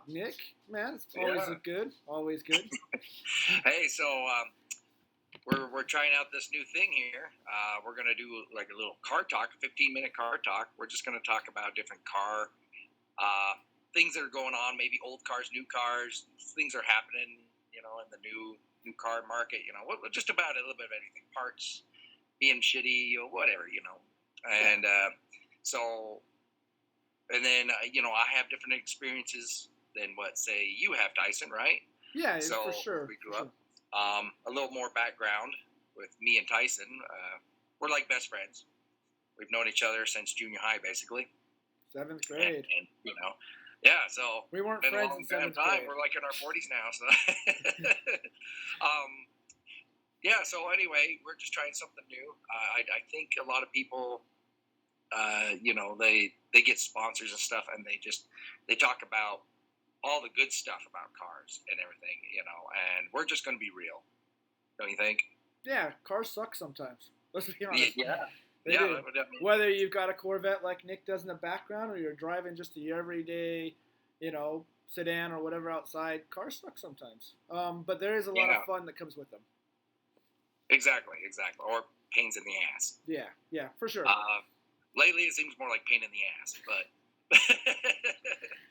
Nick? Man, it's always good. Always good. Hey, so we're trying out this new thing here. We're gonna do like a little car talk, a 15-minute car talk. We're just gonna talk about different car things that are going on, maybe old cars, new cars, things are happening, in the new car market. Just about a little bit of anything, parts being shitty, whatever, and so. And then, I have different experiences than what, say, you have, Tyson, right? Yeah, for sure. We grew up. A little more background with me and Tyson. We're like best friends. We've known each other since junior high, basically. 7th grade. And yeah, so we weren't friends in 7th grade. We're like in our 40s now. So, yeah, so anyway, we're just trying something new. I think a lot of people... they get sponsors and stuff, and they talk about all the good stuff about cars and everything, and we're just going to be real, don't you think? Yeah, cars suck sometimes. Let's be honest. Yeah. They do. Whether you've got a Corvette like Nick does in the background, or you're driving just the everyday, sedan or whatever outside, cars suck sometimes. But there is a lot of fun that comes with them. Exactly. Or pains in the ass. Yeah, for sure. Lately, it seems more like pain in the ass, but...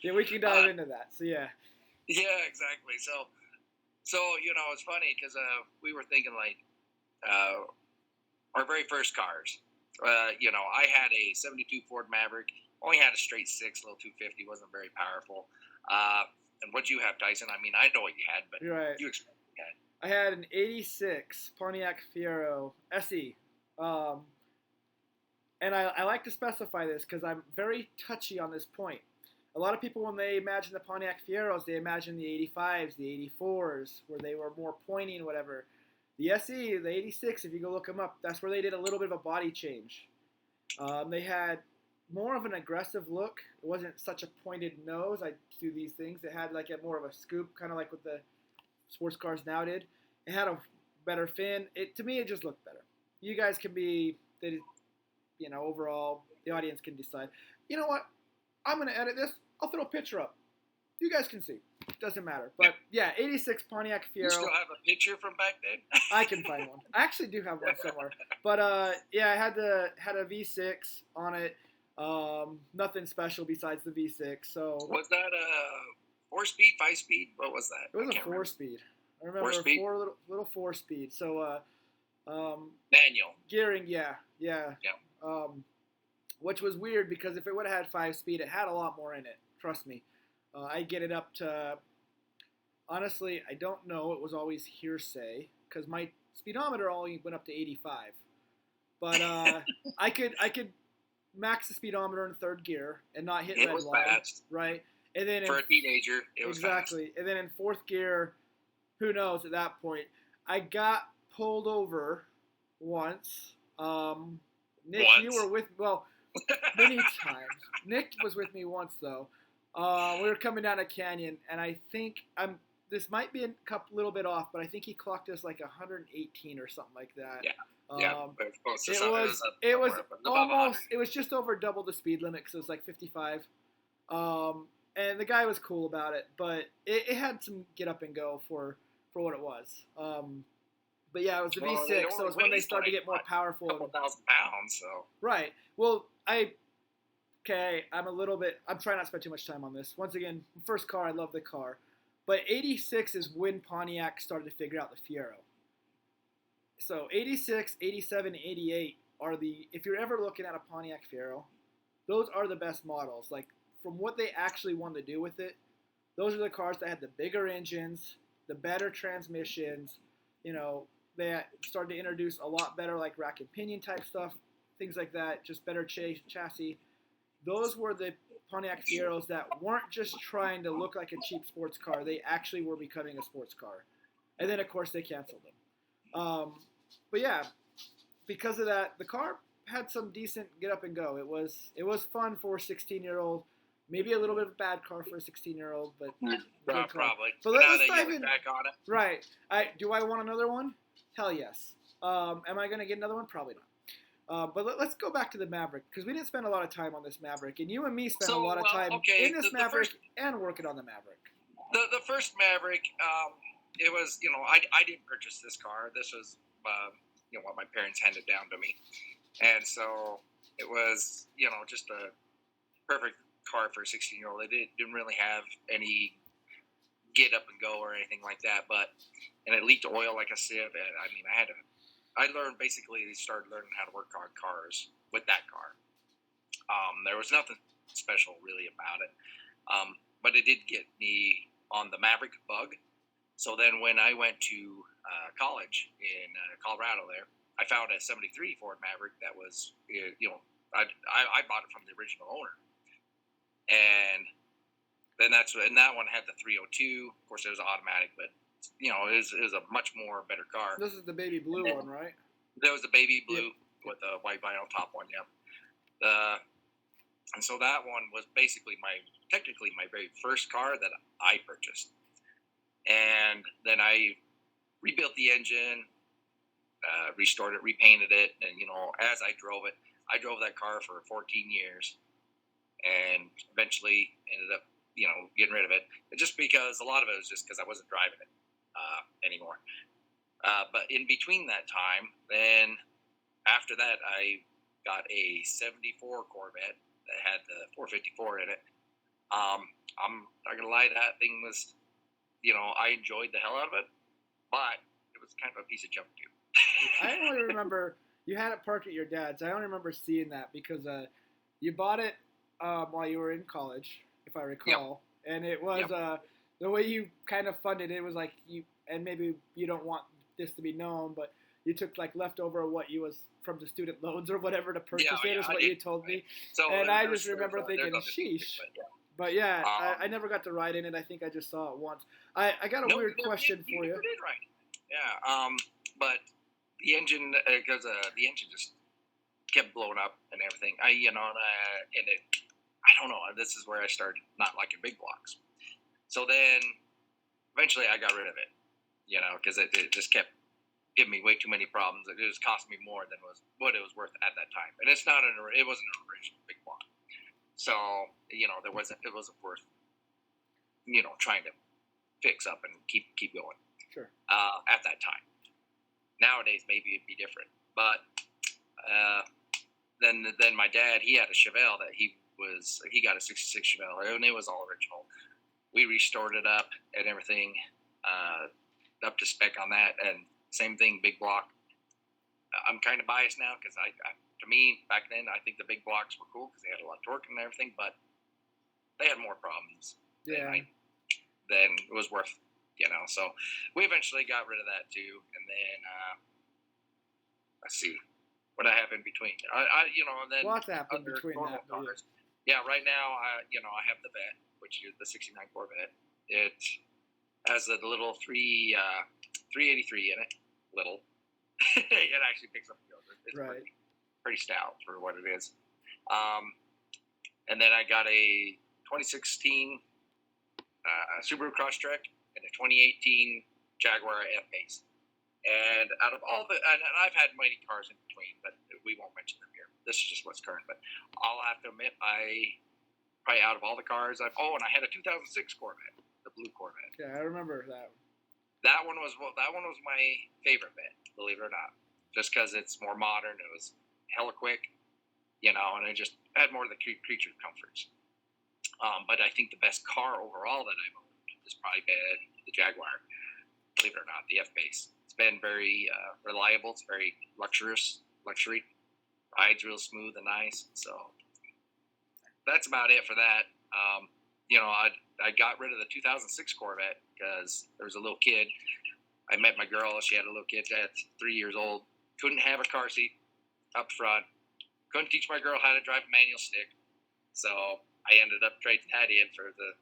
yeah, we can dive into that, so yeah. Yeah, exactly. So it's funny, because we were thinking, like, our very first cars. I had a 72 Ford Maverick, only had a straight 6, little 250, wasn't very powerful. And what'd you have, Tyson? I mean, I know what you had, but right. You explain what you had. I had an 86 Pontiac Fiero SE. And I like to specify this because I'm very touchy on this point. A lot of people, when they imagine the Pontiac Fieros, they imagine the 85s, the 84s, where they were more pointy and whatever. The SE, the 86, if you go look them up, that's where they did a little bit of a body change. They had more of an aggressive look. It wasn't such a pointed nose. I do these things. It had like more of a scoop, kind of like what the sports cars now did. It had a better fin. To me, it just looked better. You guys can be... overall, the audience can decide. You know what? I'm going to edit this. I'll throw a picture up. You guys can see. Doesn't matter. But, yeah, 86 Pontiac Fiero. You still have a picture from back then? I can find one. I actually do have one somewhere. But, yeah, I had a V6 on it. Nothing special besides the V6. So was that a 4-speed, 5-speed? What was that? It was a 4-speed. I remember a little 4-speed. So, manual. Gearing, yeah. Which was weird because if it would have had 5-speed, it had a lot more in it. Trust me. I'd get it up to, honestly, I don't know. It was always hearsay because my speedometer only went up to 85. But I could max the speedometer in 3rd gear and not hit red light. Fast. Right? And then for a teenager, it was exactly. Fast. And then in 4th gear, who knows at that point. I got pulled over once. Nick, you were with many times. Nick was with me once though. We were coming down a canyon, and I think this might be a little bit off, but I think he clocked us like 118 or something like that. Yeah. It was almost. It was just over double the speed limit because it was like 55. And the guy was cool about it, but it had some get up and go for what it was. But yeah, it was the V6, so it was when they started to get more powerful. A couple thousand pounds, so. Right. Well, I'm trying not to spend too much time on this. Once again, first car, I love the car. But 86 is when Pontiac started to figure out the Fiero. So 86, 87, 88 are if you're ever looking at a Pontiac Fiero, those are the best models. Like, from what they actually wanted to do with it, those are the cars that had the bigger engines, the better transmissions, they started to introduce a lot better, like, rack and pinion type stuff, things like that, just better chassis. Those were the Pontiac Fieros that weren't just trying to look like a cheap sports car. They actually were becoming a sports car. And then, of course, they canceled them. But, yeah, because of that, the car had some decent get up and go. It was fun for a 16-year-old. Maybe a little bit of a bad car for a 16-year-old, but probably. But let's dive in. Back on it. Right. Do I want another one? Hell yes. Am I going to get another one? Probably not. But let's go back to the Maverick because we didn't spend a lot of time on this Maverick, and you and me spent a So, lot of time okay, in this the Maverick first and working on the Maverick. the first Maverick, it was, I didn't purchase this car. This was what my parents handed down to me, and so it was just a perfect car for a 16-year-old. It didn't really have any get up and go or anything like that, and it leaked oil like a sieve. And I mean, I learned basically started learning how to work on cars with that car. There was nothing special really about it, but it did get me on the Maverick bug. So then when I went to college in Colorado there, I found a 73 Ford Maverick that was, I bought it from the original owner. And then that one had the 302. Of course, it was automatic, but, it was a much more better car. This is the baby blue one, right? There was the baby blue with a white vinyl top one, yeah. And so that one was basically technically my very first car that I purchased. And then I rebuilt the engine, restored it, repainted it, and as I drove that car for 14 years, and eventually ended up, getting rid of it. Just because a lot of it was just because I wasn't driving it anymore. But in between that time, then after that, I got a '74 Corvette that had the 454 in it. I'm not gonna lie, that thing was. I enjoyed the hell out of it, but it was kind of a piece of junk too. I only remember you had it parked at your dad's. I only remember seeing that because you bought it while you were in college, if I recall, and it was the way you kind of funded it was like and maybe you don't want this to be known, but you took like leftover what you was from the student loans or whatever to purchase it is what you told me. So and I just remember thinking, sheesh. But yeah, I never got to ride in it. I think I just saw it once. I got a weird question for you. You did ride it. Yeah. But the engine, because the engine just kept blowing up and everything. I don't know. This is where I started not liking big blocks. So then, eventually, I got rid of it. Because it just kept giving me way too many problems. It just cost me more than what it was worth at that time. And it wasn't an original big block. So, it wasn't worth, trying to fix up and keep going. Sure. At that time. Nowadays, maybe it'd be different. But then my dad, he had a Chevelle that he got a '66 Chevelle, and it was all original. We restored it up and everything, up to spec on that, and same thing, big block. I'm kind of biased now because to me, back then, I think the big blocks were cool because they had a lot of torque and everything, but they had more problems than it was worth, So we eventually got rid of that too, and then let's see what I have in between. And then what's happened between that? Cars. Yeah, right now, I have the Vet, which is the '69 Corvette. It has a little 383 in it, little. It actually picks up the other. It's pretty stout for what it is. And then I got a 2016 Subaru Crosstrek and a 2018 Jaguar F-Pace. And out of all and I've had many cars in between, but we won't mention them here. This is just what's current. But I'll have to admit, probably out of all the cars, and I had a 2006 Corvette, the blue Corvette. Yeah, I remember that. That one was my favorite bit, believe it or not, just because it's more modern. It was hella quick, and it just had more of the creature comforts. But I think the best car overall that I've owned has probably been the Jaguar, believe it or not, the F-Pace. It's been very reliable. It's very luxury. Rides real smooth and nice. So that's about it for that. I got rid of the 2006 Corvette because there was a little kid. I met my girl. She had a little kid that's 3 years old. Couldn't have a car seat up front. Couldn't teach my girl how to drive a manual stick. So I ended up trading that in for the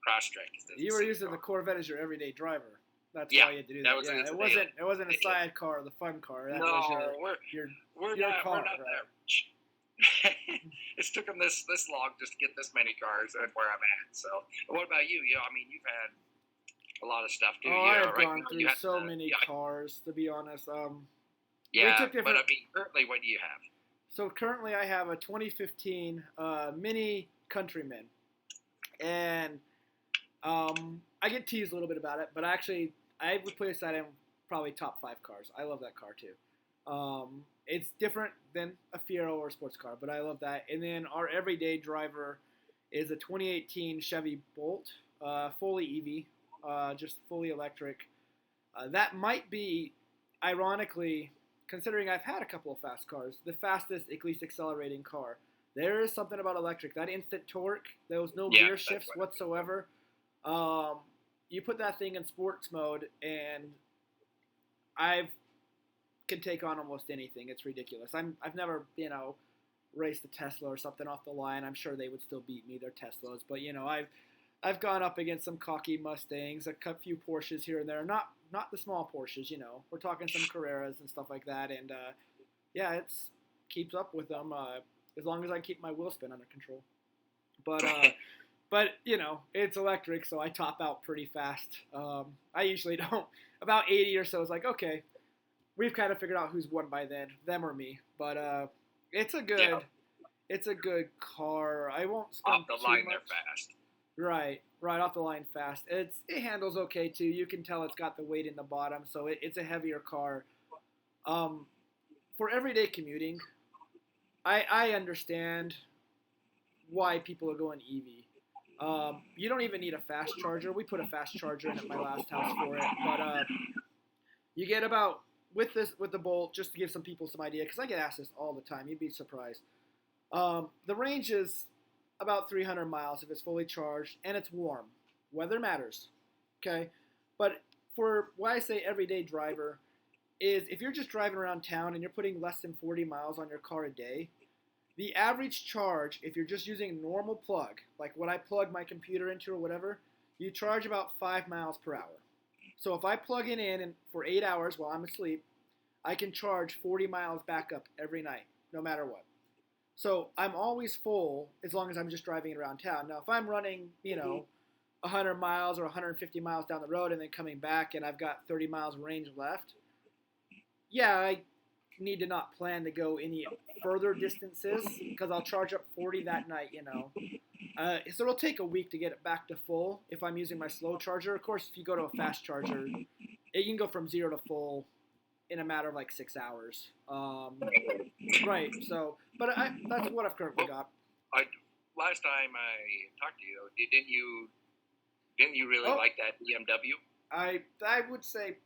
Crosstrek. You were using the Corvette as your everyday driver. That's why you had to do that. It wasn't a side car, the fun car. That was we're not that rich. It's took them this long just to get this many cars and where I'm at. So, what about you? You've had a lot of stuff too. I've gone through so many cars, to be honest. But currently, what do you have? So currently I have a 2015 Mini Countryman, and I get teased a little bit about it, but actually I would place that in probably top 5 cars. I love that car too. It's different than a Fiero or a sports car, but I love that. And then our everyday driver is a 2018 Chevy Bolt, fully EV, just fully electric. That might be, ironically, considering I've had a couple of fast cars, the fastest, at least accelerating car. There is something about electric. That instant torque, those no gear shifts whatsoever. You put that thing in sports mode, and I can take on almost anything. It's ridiculous. I've never, raced a Tesla or something off the line. I'm sure they would still beat me. They're Teslas, but I've gone up against some cocky Mustangs, a few Porsches here and there. Not the small Porsches, We're talking some Carreras and stuff like that, and it's keeps up with them as long as I keep my wheel spin under control. But but it's electric, so I top out pretty fast. I usually don't. About 80 or so is like, okay, we've kind of figured out who's won by then, them or me. But it's a good car. I won't spend off the line. They're fast. Right off the line fast. It handles okay too. You can tell it's got the weight in the bottom, so it's a heavier car. For everyday commuting, I understand why people are going EV. You don't even need a fast charger. We put a fast charger in at my last house for it, but you get about with the Bolt, just to give some people some idea, because I get asked this all the time. You'd be surprised. The range is about 300 miles if it's fully charged, and it's warm. Weather matters, okay? But for why I say everyday driver is if you're just driving around town and you're putting less than 40 miles on your car a day, the average charge, if you're just using a normal plug, like what I plug my computer into or whatever, you charge about 5 miles per hour. So if I plug it in for 8 hours while I'm asleep, I can charge 40 miles back up every night, no matter what. So I'm always full as long as I'm just driving around town. Now, if I'm running, 100 miles or 150 miles down the road and then coming back and I've got 30 miles range left, I need to not plan to go any further distances because I'll charge up 40 that night, So it'll take a week to get it back to full if I'm using my slow charger. Of course, if you go to a fast charger, you can go from 0 to full in a matter of like 6 hours. Right. So, but that's what I've currently got. Last time I talked to you, didn't you really like that BMW? I would say,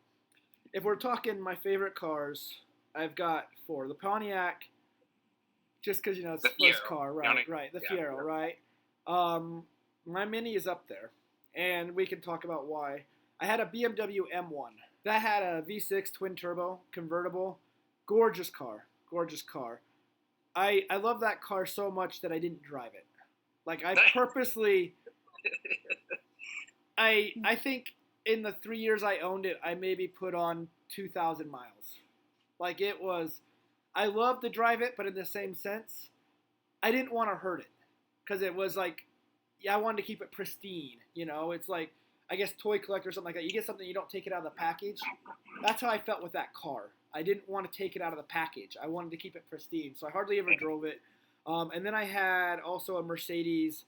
if we're talking my favorite cars, I've got 4. The Pontiac, just because it's the first car, right? Right. The Fiero, right? My Mini is up there, and we can talk about why. I had a BMW M1. That had a V6 twin turbo convertible. Gorgeous car. I love that car so much that I didn't drive it. Like I purposely I think in the 3 years I owned it, I maybe put on 2,000 miles. Like I loved to drive it, but in the same sense, I didn't want to hurt it. Because it was like, I wanted to keep it pristine. It's like, I guess toy collector or something like that. You get something, you don't take it out of the package. That's how I felt with that car. I didn't want to take it out of the package. I wanted to keep it pristine, so I hardly ever drove it. And then I had also a Mercedes,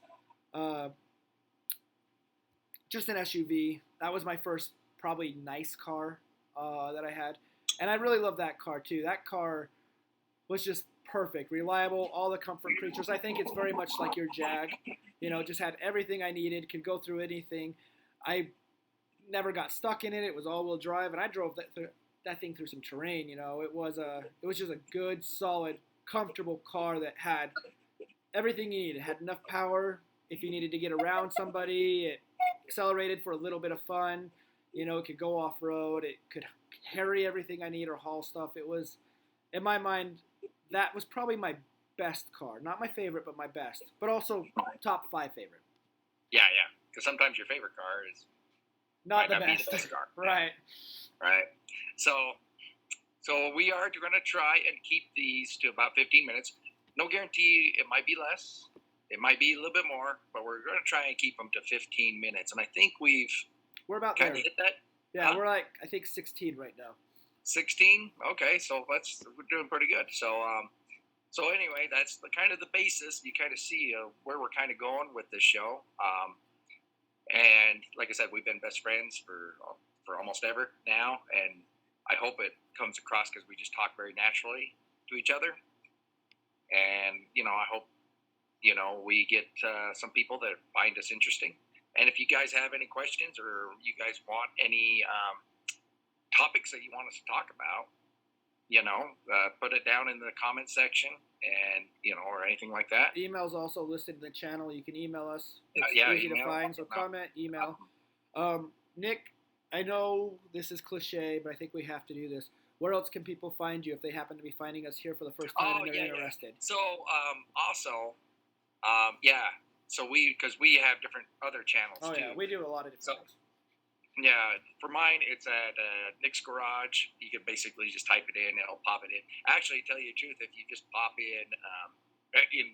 just an SUV. That was my first probably nice car that I had. And I really loved that car too. That car was just perfect, reliable, all the comfort features. I think it's very much like your Jag. Just had everything I needed, could go through anything. I never got stuck in it. It was all-wheel drive, and I drove that thing through some terrain. It was just a good, solid, comfortable car that had everything you needed. It had enough power if you needed to get around somebody. It accelerated for a little bit of fun. It could go off-road. It could carry everything I need or haul stuff. It was, in my mind, that was probably my best car. Not my favorite, but my best. But also top 5 favorite. Yeah. Because sometimes your favorite car is not the be best. the best car. Right. So we are going to try and keep these to about 15 minutes. No guarantee. It might be less. It might be a little bit more, but we're going to try and keep them to 15 minutes. And I think we're about kind there. of hit that. Yeah, we're like, I think 16 right now. 16? Okay, so we're doing pretty good. So So anyway, that's the kind of the basis. You kind of see where we're kind of going with this show. And like I said, we've been best friends for almost ever now, and I hope it comes across because we just talk very naturally to each other. And I hope we get some people that find us interesting. And if you guys have any questions or you guys want any topics that you want us to talk about, put it down in the comment section, and or anything like that. Email's also listed in the channel. You can email us. It's easy to find. So comment, email. Nick, I know this is cliche, but I think we have to do this. Where else can people find you if they happen to be finding us here for the first time and they're interested? So also, so because we have different other channels too. Oh yeah, we do a lot of different things. Yeah, for mine, it's at Nick's Garage. You can basically just type it in; it'll pop it in. Actually, to tell you the truth, if you just pop in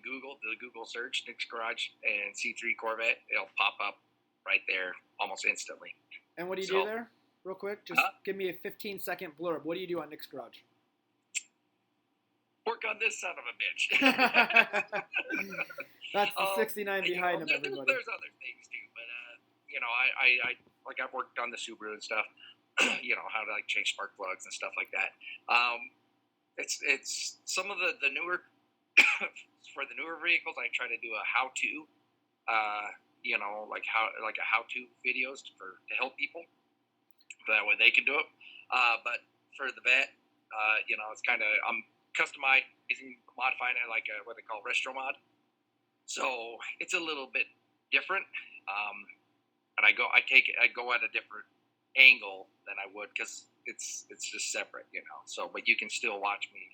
Google, the Google search Nick's Garage and C3 Corvette, it'll pop up right there almost instantly. And what do you do there, real quick? Just give me a 15-second blurb. What do you do on Nick's Garage? Work on this son of a bitch. That's the 69 behind him, everybody. There's other things too, but I like I've worked on the Subaru and stuff. How to change spark plugs and stuff like that. It's some of the newer for the newer vehicles. I try to do a how-to, like a how-to videos to help people. That way they can do it. But for the vet, it's kind of I'm customizing, modifying it like what they call retro mod. So it's a little bit different. And I go at a different angle than I would because it's just separate, So, but you can still watch me,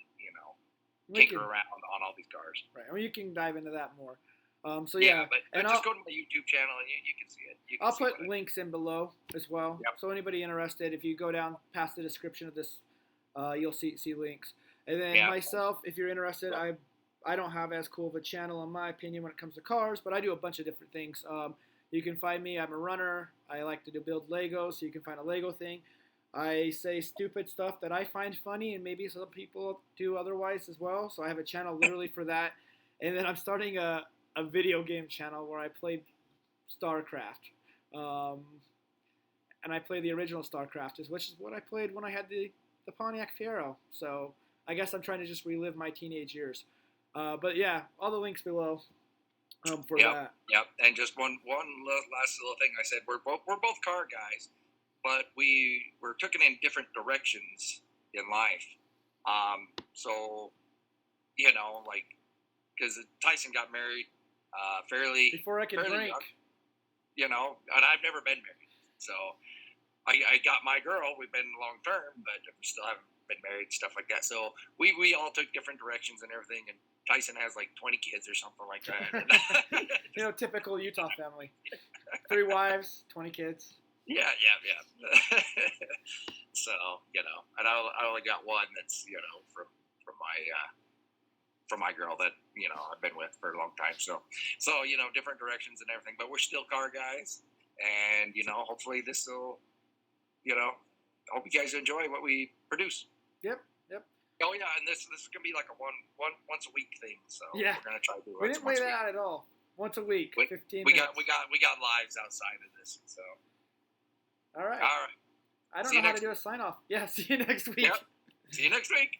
tinker around on all these cars. Right. Well, you can dive into that more. But just go to my YouTube channel and you can see it. I'll put links in below as well. Yep. So anybody interested, if you go down past the description of this, you'll see links. And then myself, if you're interested, I don't have as cool of a channel in my opinion when it comes to cars, but I do a bunch of different things. You can find me. I'm a runner. I like to build Legos, so you can find a Lego thing. I say stupid stuff that I find funny, and maybe some people do otherwise as well. So I have a channel literally for that. And then I'm starting a video game channel where I play StarCraft. And I play the original StarCraft, which is what I played when I had the Pontiac Fiero. So I guess I'm trying to just relive my teenage years. But yeah, all the links below. For that. Yep. And just one last little thing. I said we're both car guys, but we're taken in different directions in life. So because Tyson got married fairly before I could drink, young, and I've never been married. So I got my girl. We've been long term, but we still haven't been married, stuff like that. So we all took different directions and everything, and Tyson has 20 kids or something like that. Typical Utah family. 3 wives, 20 kids. Yeah. So, and I only got one that's, from my girl that, I've been with for a long time. So, different directions and everything, but we're still car guys. And, hopefully this will, hope you guys enjoy what we produce. Yep. Oh yeah, and this is gonna be like a once a week thing. So yeah, we're gonna try to do it. We didn't weigh that out at all. Once a week, 15 we minutes. We got lives outside of this. So all right. I don't know how to do a sign off. Yeah, see you next week. Yep. See you next week.